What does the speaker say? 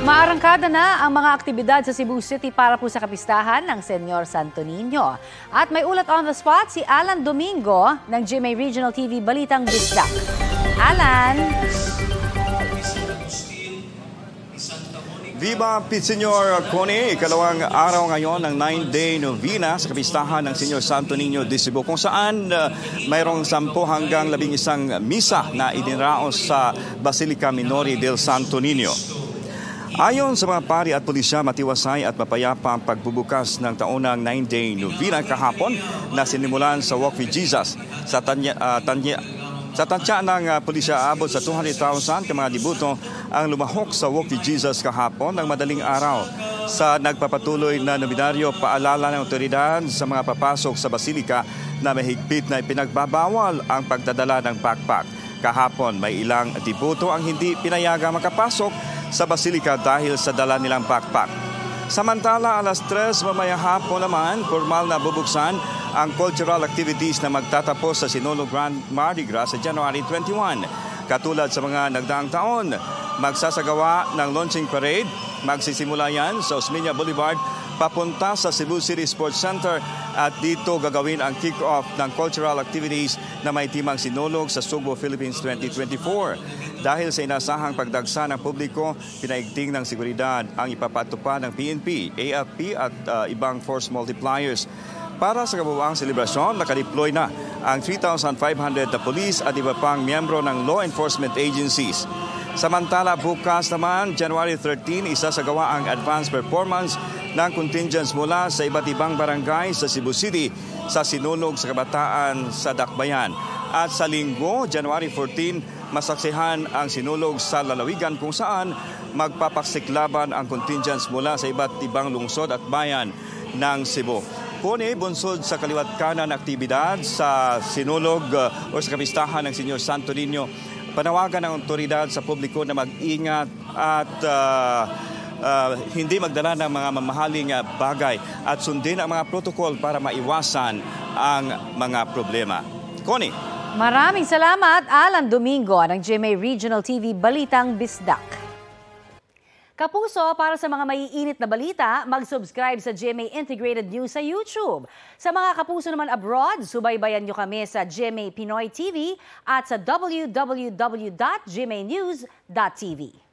Maarangkada na ang mga aktibidad sa Cebu City para po sa kapistahan ng Senyor Santo Niño. At may ulat on the spot si Alan Domingo ng GMA Regional TV Balitang Bisdak. Alan! Viva Senyor Connie, ikalawang araw ngayon ng 9-day novena sa kapistahan ng Senyor Santo Niño de Cebu kung saan mayroong 10 hanggang 11 misa na idinaraos sa Basilica Minori del Santo Niño. Ayon sa mga pari at pulisya, matiwasay at mapayapa ang pagbubukas ng taunang 9-day novena kahapon na sinimulan sa Walk with Jesus sa tansya ng pulisya. Abot sa 200,000 ka mga debuto ang lumahok sa Walk with Jesus kahapon ng madaling araw. Sa nagpapatuloy na nominaryo, paalala ng otoridad sa mga papasok sa basilika na mahigpit na ipinagbabawal ang pagdadala ng backpack. Kahapon, may ilang debuto ang hindi pinayagang makapasok sa basilika dahil sa dala nilang backpack. Samantala, alas 3 mamaya hapon naman, formal na bubuksan ang cultural activities na magtatapos sa Sinulog Grand Mardi Gras sa January 21. Katulad sa mga nagdaang taon, magsasagawa ng launching parade. Magsisimula yan sa Osmeña Boulevard papunta sa Cebu City Sports Center at dito gagawin ang kick-off ng cultural activities na may timang sinulog sa Sugbo, Philippines 2024. Dahil sa inasahang pagdagsa ng publiko, pinaigting ng seguridad ang ipapatupad ng PNP, AFP at ibang force multipliers. Para sa kabuuang selebrasyon, nakadeploy na ang 3,500 na police at iba pang miyembro ng law enforcement agencies. Samantala, bukas naman, January 13, isasagawa ang advance performance ng contingents mula sa iba't ibang barangay sa Cebu City sa sinulog sa kabataan sa Dakbayan. At sa linggo, January 14, masaksihan ang sinulog sa lalawigan kung saan magpapaksiklaban ang contingents mula sa iba't ibang lungsod at bayan ng Cebu. Kuni, bunsod sa kaliwat kanan aktibidad sa sinulog o sa kapistahan ng Senyor Santo Niño, panawagan ng otoridad sa publiko na mag-ingat at hindi magdala ng mga mamahaling bagay at sundin ang mga protokol para maiwasan ang mga problema. Connie. Maraming salamat, Alan Domingo ng GMA Regional TV Balitang Bisdak. Kapuso, para sa mga maiinit na balita, mag-subscribe sa GMA Integrated News sa YouTube. Sa mga kapuso naman abroad, subaybayan nyo kami sa GMA Pinoy TV at sa www.gmanews.tv.